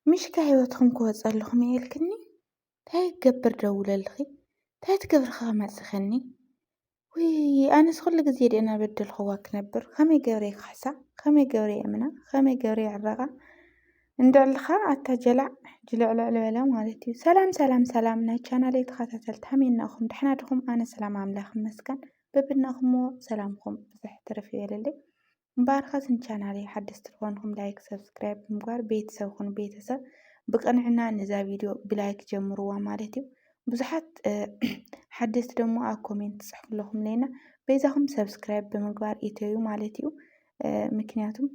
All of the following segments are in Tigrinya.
مش كهيوتكم كوصلكم يلكني تاي تقبر دوللخي تاي تقبر خامس خني وي أنا سخل جزيري أنا بدل خواك نبر خمي جوري خحسا خمي جوري أمنا خمي جوري عرقة ندع الخا عتا جلع العلا مالتي سلام سلام سلام نا channel تخاتلت همين أخم دحناتكم أنا سلام عاملاكم مسكن ببناكم سلامكم بزح ترفي للي مبارخة channel حدث تلفونكم لايك سبسكرايب مقار بيت سوخن بيتسا بقنعنا نزا فيديو بلايك جمروا مالتي بزحت حدث دمو أو كومنت صحف لكم لينا بيزاهم سبسكرايب بمقار إيتيو مالتي مكنياتهم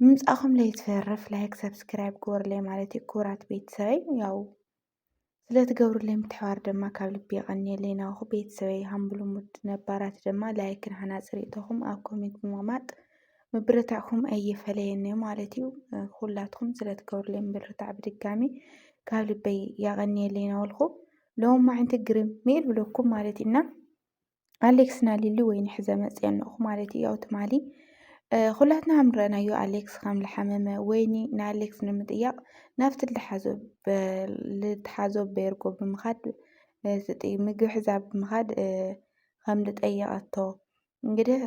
ምምጻእኹም ለይትፈርፍ ላይክ ሰብስክራይብ ግበሩለይ ማለት እዩ ክቡራት ቤተሰበይ ያው ስለትገብሩለይ ምትሕብባር ድማ ካብ ልቢ የቀኒየለይ ናኹ ቤተሰበይ ሃምብሉሙድ ነባራት ድማ ላይክን ሓናፅር ኢቶኹም ኣብ ኮሜንት ብምቕማጥ ምብርታዕኩም ኣይፈለየኒ ማለት እዩ ኩላትኩም ስለትገብሩለይ ምብርታዕ ብድጋሚ ካብ ልበይ የቀኒየለይ ናበልኩ ሎማዓንቲ ግርም ሚል ብለኩም ማለት ኢና ኣሌክስና ሊሊ ወይኒ ሕዘ መፅአ ኣለኹ ማለት እዩ ያው ትማሊ ኩላትና ኣምረናዮ ኣሌክስ ከም ዝሓመመ ወይኒ ንኣሌክስ ንምጥያቕ ናብቲ ልትሓዞ ቤርጎ ብምኻድ ምግቢ ሒዛ ብምኻድ ከም ዝጠየቐቶ እንግዲህ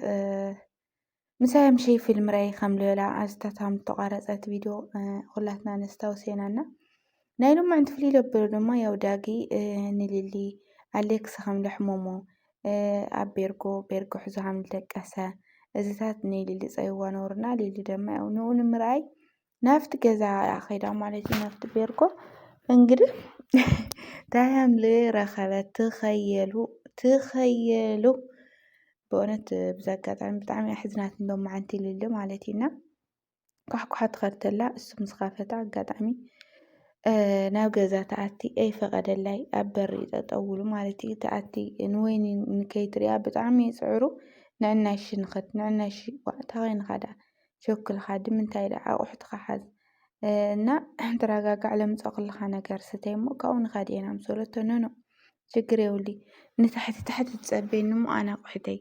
ምሳይ ምሸይ ፊልም ራእይ ከም ልበላ ኣዝታታም ተቋረፀት ቪድዮ ኩላትና ነስታውስ ኢና ናይ ሎማዓንቲ ፍልይ ዘበሎ ድማ ያው ዳጊ ንሊሊ ኣሌክስ ከም ዘሕመሞ ኣብ ቤርጎ ሒዙ ከም ዝደቀሰ እዚታት ንሊሊ ፀይዋ ነውርና ሊሊ ድማ ያው ንኡ ንምርኣይ ናብቲ ገዛ ከይዳ ማለት እዩ ናብቲ ቤርጎ እንግዲህ ታያም ረኸበት ትኸየሉ በእውነት ብዛ ኣጋጣሚ ብጣዕሚ ኣሕዝናት ሎማዓንቲ ሊሊ ማለት ኢና ኳሕኳሓ ትኸድ ተላ እሱ ምስ ከፈታ ኣጋጣሚ ናብ ገዛ ተኣቲ ኣይፈቐደላይ ኣብ በሪ ጠጠው ኢሉ ማለት እዩ ተኣቲ ንወይኒ ንከይትሪኣ ብጣዕሚ ይፅዕሩ ንዕናሽ ንኸድ ንዕናሽ ዋእታ ኸይንኸዳ ሸኩልኻ ድምንታይ ዳ ኣቑሑትካ ሓዝ እና ተረጋጋዕ ለምፀእ ከለኻ ነገር ስተይ እሞ ካብኡ ንኸድ ኢና ምሰለቶ ኖ ችግር የብሉ ንታሕቲ ታሕቲ ትፀበየኒ እሞ ኣነ ኣቑሑተይ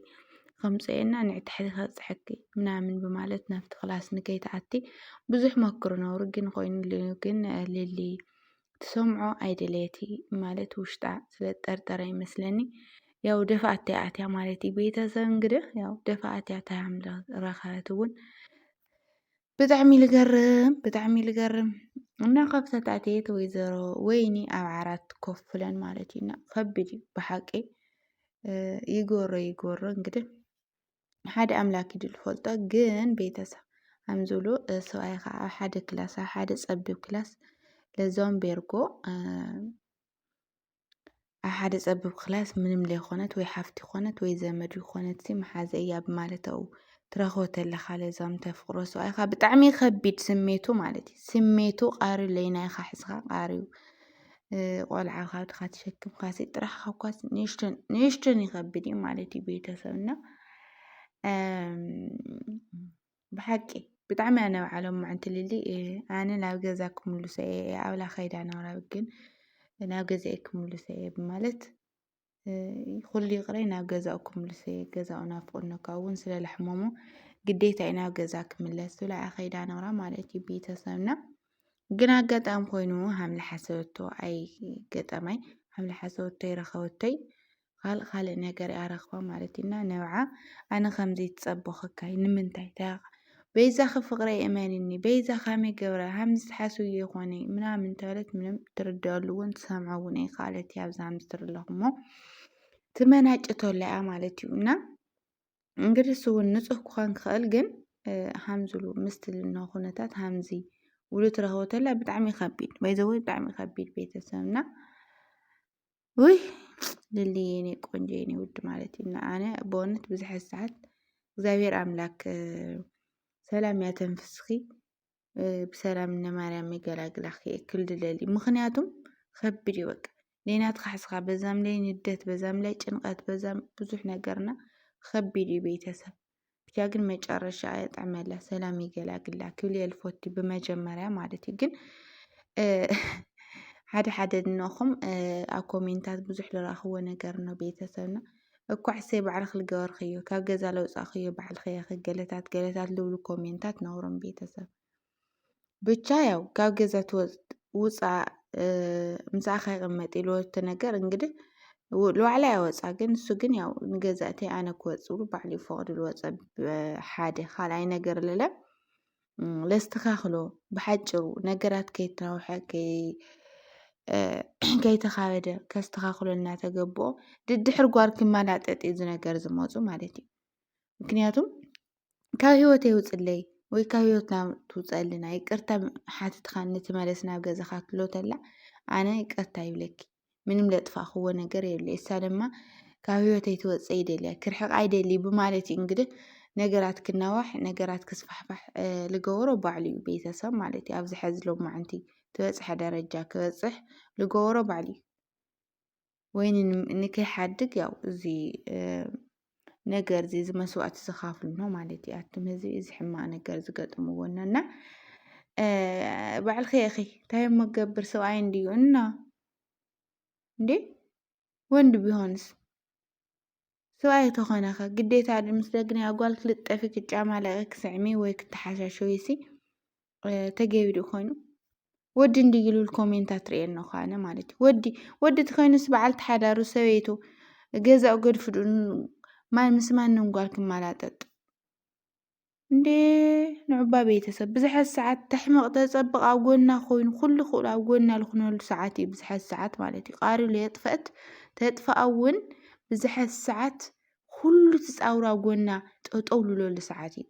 ከምፅአና ንዕታሕቲ ከብፅሐኪ ምናምን በማለት ናብቲ ክላስ ንከይተኣቲ ብዙሕ መክሩ ነብሩ ግን ኮይኑ ግን ሊሊ ትሰምዖ ኣይደለየቲ ማለት ውሽጣ ስለጠርጠረ ይመስለኒ ያው ደፋኣተይ ኣትያ ማለት እዩ ቤተሰብ እንግዲህ ያው ደፋኣትያ ታያም ረኸበት እውን ብጣዕሚ ልገርም እና ካብታ ኣትየት ወይዘሮ ወይኒ ኣብ ዓራት ኮፍ ብለን ማለት እዩ ከቢድ እዩ ብሓቂ ይጎሮ እንግዲህ ሓደ ኣምላክ እዩ ዝፈልጦ ግን ቤተሰብ ከም ዝብሉ ሰብኣይ ከዓ ኣብ ሓደ ክላስ ኣብ ሓደ ፀቢብ ክላስ ለዞም ቤርጎ ኣብ ሓደ ፀቢብ ክላስ ምንም ዘይኮነት ወይ ሓፍቲ ኮነት ወይ ዘመድ ኮነት መሓዘ እያ ብማለት ኣብኡ ትረኽቦ ተለኻ ለዛም ተፍቅሮ ሰብኣይ ከዓ ብጣዕሚ ከቢድ ስሜቱ ማለት እዩ ስሜቱ ቃርዩ ለይናይካ ሒዝካ ቃርዩ ቆልዓ ካብድካ ተሸኪምካ ጥራሕካ እኳስ ንእሽተን ይከብድ እዩ ማለት እዩ ቤተሰብና ብሓቂ ብጣዕሚ እያ ነብዓሎም ማዓንቲ ሊሊ ኣነ ናብ ገዛ ክምልሶ እየ ኣብላ ከይዳ ናብራ ግን ናብ ገዛይ ክምልሶ እየ ብማለት ኩሉ ይቕረይ ናብ ገዛኡ ክምልሶ እየ ገዛኡ ናፍቁኒ ካብኡ እውን ስለዝሕመሙ ግዴታ እዩ ናብ ገዛ ክምለስ ብላ ከይዳ ናብራ ማለት እዩ ቤተሰብና ግን ኣጋጣሚ ኮይኑ ሃምለ ሓሰበቶ ኣይ ገጠማይ ሃምለ ሓሰበቶ ይረኸበቶይ ካልእ ነገር እያ ረኽባ ማለት ኢና ነብዓ ኣነ ከምዚ ትፀበኸካይ ንምንታይ ታያኻ በይዛ ፍቅረ እመንኒ በይዛ ከመይ ገብረ ሃምዚ ተሓስቡ ይኾነ ምናምን ተበለት ምንም ትርድአሉ እውን ትሰምዖ እውን ካልኦት እያ ኣብዛ ሃምዚ ትርለኹሞ ትመናጭተለያ ማለት እዩ እና እንግዲህ እሱ እውን ንፁህ ክኾን ክኽእል ግን ሃምዝሉ ምስቲ ልና ኩነታት ሃምዚ ውሉ ትረኽቦ ተላ ብጣዕሚ ከቢድ በይዘወይ ብጣዕሚ ከቢድ ቤተሰብና ውይ ልሊ የኔ ቆንጆ የኔ ውድ ማለት እዩ ኣነ በእውነት ብዙሕ ሰዓት እግዚአብሔር ኣምላክ ሰላም ያተንፍስኺ ብሰላም ነማርያም ይገላግላኺ እክል ድለሊ ምክንያቱም ከቢድ እዩ በቃ ሌናትካ ሓስኻ በዛም ላይ ንደት በዛም ላይ ጭንቀት በዛም ብዙሕ ነገርና ከቢድ እዩ ቤተሰብ ብቻ ግን መጨረሻ ያጥዕመላ ሰላም ይገላግላ ክብል የልፎቲ ብመጀመርያ ማለት እዩ ግን ሓደ ድንኹም ኣብ ኮሜንታት ብዙሕ ዝረኽቦ ነገር ነው ቤተሰብና እኳ ሕሰይ ባዕልክ ልገበርክዮ ካብ ገዛ ለውፃእክዮ ባዕልከ ገለታት ዝብሉ ኮሜንታት ነውሮም ቤተሰብ ብቻ ያው ካብ ገዛ ውፃእ ምሳኻ ይቕመጥ ኢልዎ እቲ ነገር እንግዲህ ለዋዕላ ያወፃ ግን እሱ ግን ያው ንገዛእተይ ኣነ ክወፅሉ ባዕሉ ይፈቕድሉ ወፀ ሓደ ካልኣይ ነገር ለለ ለስተኻኽሎ ብሓጭሩ ነገራት ከይተናውሐ ከይተኻበደ ከስተኻኽሎ እናተገብኦ ድድሕር ጓር ክመላጠጥ እዩ ነገር ዝመፁ ማለት እዩ። ምክንያቱም ካብ ሂወተይ ውፅለይ ወይ ካብ ሂወትና ትውፀልና ይቅርታ ሓቲትካ ንትመለስ ናብ ገዛኻ ክትሎ ተላ ኣነ ይቅርታ ይብለኪ ምንም ለጥፋእኽዎ ነገር የብለ እሳ ድማ ካብ ሂወተይ ትወፅእ ይደልያ ክርሕቕ ኣይደሊ ብማለት እዩ እንግዲህ ነገራት ክናዋሕ ነገራት ክስፋሕፋሕ ልገበሮ ባዕሉ እዩ ቤተሰብ ማለት እዩ። ኣብዚ ሕዚ ሎማዓንቲ ትበፅሐ ደረጃ ክበፅሕ ልገበሮ ባዕሉ እዩ። ወይ ንከይሓድግ ያው እዚ ነገር እዚ መስዋእቲ ዝኸፍሉ ነው ማለት እዩ። ኣቱም ህዝቢ እዚ ሕማቅ ነገር ዝገጥምዎና እና ባዕልኸ እኺ እንታይ እሞ ክገብር ሰብኣይ እንድዩ እና እንዴ ወንድ ቢሆንስ ሰብኣይ ተኾነኸ ግዴታ ምስ ደግና ጓል ክልጠፊ ክጫማለቂ ክስዕሚ ወይ ክትሓሻሸይሲ ተገቢዱ ኮይኑ ወዲ እንዲይልብል ኮሜንታት ትርእየና ኳነ ማለት እዩ። ወዲ ትኮይኑስ በዓልቲ ሓዳሩ ሰበይቱ ገዛኡ ገድፍዱ ማን ምስ ማንም ጓል ክመላጠጥ እንዴ ንዕባ ቤተሰብ ብዙሓት ሰዓት ተሕምቕ ተፀብቕ ኣብ ጎና ኮይኑ ኩሉ ክእሉ ኣብ ጎና ልኩነሉ ሰዓት እዩ ብዙሓት ሰዓት ማለት እዩ። ቃሪሉ የጥፍአት ተጥፍኣ እውን ብዙሓት ሰዓት ኩሉ ትፃውሩ ኣብ ጎና ጠጠው ልበሉ ሰዓት እዩ።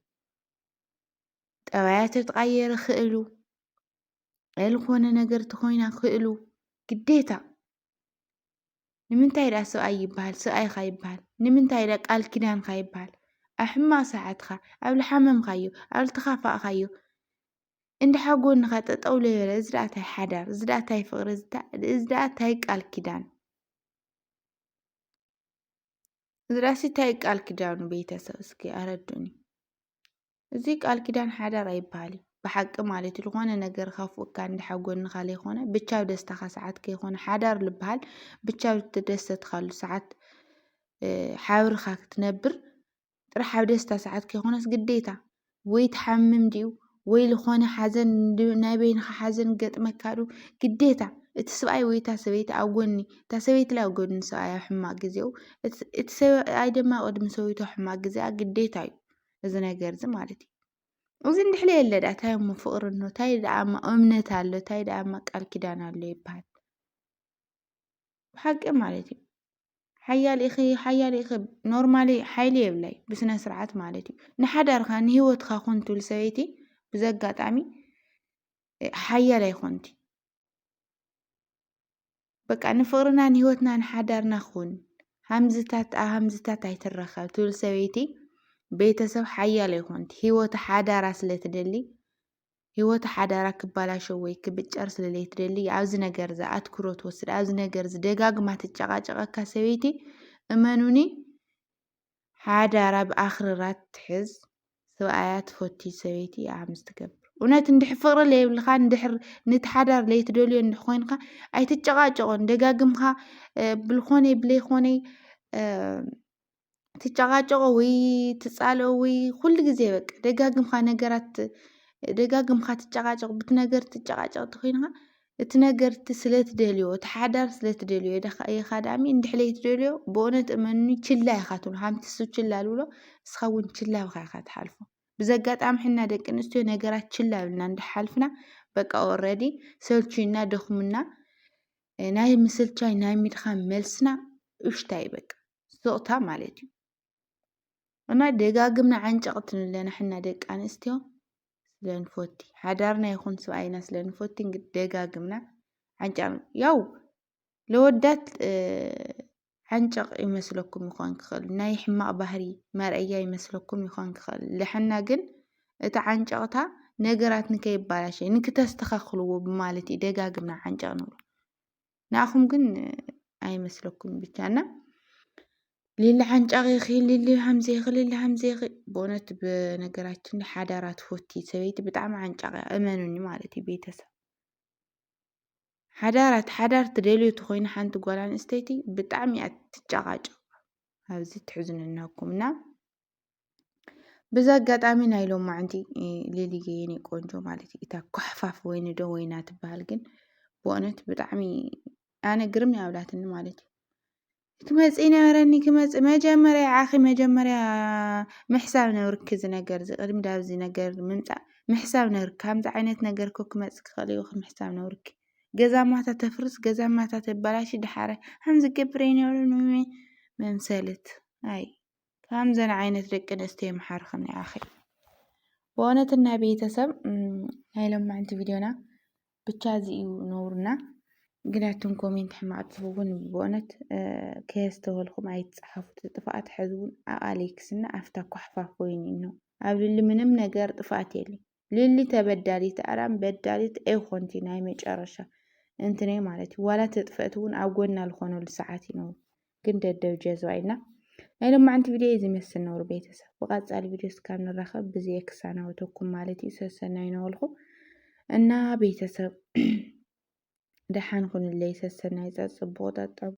ጠባያት ተቀየረ ክእሉ ልኮነ ነገር ተኮይና ክእሉ ግዴታ ንምንታይ ዳ ሰብኣይ ይበሃል ሰብኣይኻ ይበሃል ንምንታይ ዳ ቃል ኪዳንካ ይበሃል ኣብ ሕማቕ ሰዓትካ ኣብ ልሓመምካዮ ኣብ ልተኻፋእካዮ እንድሓር ጎንካ ጠጠው ለይበለ እዚ ዳ እንታይ ሓዳር እዚ ዳ እንታይ ፍቕሪ እዚ ዳ እንታይ ቃል ኪዳን እዚ ዳሲ እንታይ ቃል ኪዳኑ ቤተሰብ እስኪ ኣረዱኒ። እዚ ቃል ኪዳን ሓዳር ኣይበሃል ብሓቂ ማለት እዩ። ዝኾነ ነገር ካፍኡካ እንድሓር ጎንካ ለይኮነ ብቻ ደስታኻ ሰዓት ከይኮነ ሓዳር ልበሃል ብቻ ትደሰትካሉ ሰዓት ሓብርኻ ክትነብር ጥራሕ ኣብ ደስታ ሰዓት ከይኮነስ ግዴታ ወይ ትሓምም ድዩ ወይ ልኾነ ሓዘን ናይ በይንኻ ሓዘን ገጥመካ ዱ ግዴታ እቲ ሰብኣይ ወይ እታ ሰበይቲ ኣብ ጎኒ እታ ሰበይቲ ላይ ኣብ ጎኒ ሰብኣይ ኣብ ሕማቅ ጊዜኡ እቲ ሰብኣይ ድማ ቅድሚ ሰበይቱ ኣብ ሕማቅ ጊዜኣ ግዴታ እዩ እዚ ነገር እዚ ማለት እዩ። እዚ እንድሕር የለ ዳ እንታይ እሞ ፍቕሪ እኖ እንታይ ደኣማ እምነት ኣሎ እንታይ ደኣማ ቃል ኪዳን ኣሎ ይበሃል ብሓቂ ማለት እዩ። ሓያል ኢኺ ኖርማሊ ሓይሊ የብላይ ብስነ ስርዓት ማለት እዩ። ንሓዳርካ ንሂወትካ ኮን ትብል ሰበይቲ ብዘጋጣሚ ሓያል ኣይኮንቲ በቃ ንፍቅርና ንሂወትና ንሓዳርና ኩን ሃምዝታት ኣብ ሃምዝታት ኣይትረኸብ ትብል ሰበይቲ ቤተሰብ ሓያል ኣይኮንቲ ሂወታ ሓዳራ ስለትደሊ ሂወታ ሓዳራ ክባላሸው ወይ ክብጨር ስለለይትደሊ ኣብዚ ነገር ዛ ኣትኩሮ ትወስድ ኣብዚ ነገር ዚ ደጋግማ ትጨቃጨቀካ ሰበይቲ እመኑኒ ሓዳራ ብኣኽርራት ትሕዝ ሰብኣያ ትፈቲ ሰበይቲ እያ ምስ ትገብር እውነት እንድሕር ፍቕሪ ለየብልካ እንድሕር ነቲ ሓዳር ለይትደልዮ እንድሕር ኮይንካ ኣይትጨቃጨቆን ደጋግምካ ብልኾነ ብለይኾነ ትጨቃጨቆ ወይ ትፃልኦ ወይ ኩሉ ግዜ በቃ ደጋግምካ ነገራት ደጋግምካ ትጨቃጨቅ ብቲ ነገር ትጨቃጨቅ ተኮይንካ እቲ ነገር ስለትደልዮ እቲ ሓዳር ስለትደልዮ የኻዳሚ እንድሕር ለይትደልዮ ብእውነት እመኑኒ ችላ ኢኻ ትብሎ ሓንቲ እሱ ችላ ልብሎ ንስኻ እውን ችላ ኢልካ ኢኻ ትሓልፎ። ብዘጋጣሚ ሕና ደቂ ኣንስትዮ ነገራት ችላ ብልና እንዳሓልፍና በቃ ኦልሬዲ ሰልችዩና ደኽሙና ናይ ምስልቻይ ናይ ምድኻም መልስና እሽታ እዩ በቃ ስቕታ ማለት እዩ። እና ደጋግምና ዓንጨቕቲ ንብለና ሕና ደቂ ኣንስትዮ ስለንፈቲ ሓዳርና ይኹን ሰብኣይና ስለንፈቲ እንግዲህ ደጋግምና ዓንጨቕ ያው ለወዳት ዓንጨቕ ይመስለኩም ይኾን ክኽእል ናይ ሕማቕ ባህሪ መርአያ ይመስለኩም ይኾን ክኽእል ልሕና ግን እቲ ዓንጨቕታ ነገራት ንከይባላሸ ንክተስተኻኽልዎ ብማለት እዩ ደጋግምና ዓንጨቕ ንብሎ ንኣኹም ግን ኣይመስለኩም ብቻና ሊሊ ዓንጨቕ ኢኺ ሊሊ ሃምዚ ኢኺ ሊሊ ሃምዚ ኢኺ ብእውነት ብነገራችን ሓዳራት ፈቲ ሰበይቲ ብጣዕሚ ዓንጨቕ እያ እመኑኒ ማለት እዩ። ቤተሰብ ሓዳር ትደልዮ ተኮይኑ ሓንቲ ጓል ኣንስተይቲ ብጣዕሚ እያ ትጨቃጨቕ ኣብዚ ትሕዝነናኩም እና በዛ አጋጣሚ ናይ ሎማዓንቲ ሌሊጌ የኔ ቆንጆ ማለት እዩ እታ ኮሕፋፍ ወይኒ ዶ ወይና ትበሃል ግን ብእውነት ብጣዕሚ ኣነ ግርም ያብላትኒ ማለት እዩ ክመፅእ ነበረኒ ክመፅእ መጀመርያ ዓኺ መጀመርያ ምሕሳብ ነብርኪ እዚ ነገር እዚ ቅድሚ ዳብዚ ነገር ምምፃእ ምሕሳብ ነብርኪ ከምዚ ዓይነት ነገር ኮ ክመፅእ ክኽእል እዩ ምሕሳብ ነብርኪ ገዛ ማታ ተፍርስ ገዛ ማታ ተበላሽ ድሓረ ከምዚ ገብረ ይነብረ መምሰልት ኣይ ከምዘን ዓይነት ደቂ ኣንስትዮ ይመሓርኽኒ ኣኺ ብእውነት ናይ ቤተሰብ ናይ ሎማዓንቲ ቪድዮና ብቻ እዚ እዩ ነውሩና ግናቱም ኮሜንት ሕማቅ ትኸውን ብእውነት ከየስተወልኩም ኣይትፀሓፉት ጥፋኣት ሕዝውን ኣሌክስ እና ኣፍታ ኮሕፋፍ ወይኒ ነው ኣብ ልሊ ምንም ነገር ጥፋኣት የለን ልሊ ተበዳሊት ኣራም በዳሊት ኤኮንቲ ናይ መጨረሻ እንትኔ ማለት እዩ ዋላ ተጥፈአት እውን ኣብ ጎና ልኾነሉ ሰዓት ይነውሩ ግን ደደብ ጀዝባ ኢልና ናይ ሎማዓንቲ ቪድዮ እዚ መስል ነውሩ ቤተሰብ ብቐፃሊ ቪድዮ እስካብ ንራኸብ ብዘይ ክሳናወተኩም ማለት እዩ ሰሰናይ ነበልኩ እና ቤተሰብ ደሓን ኩንለይ ሰሰናይ ፀፅቡቕ ጠጠው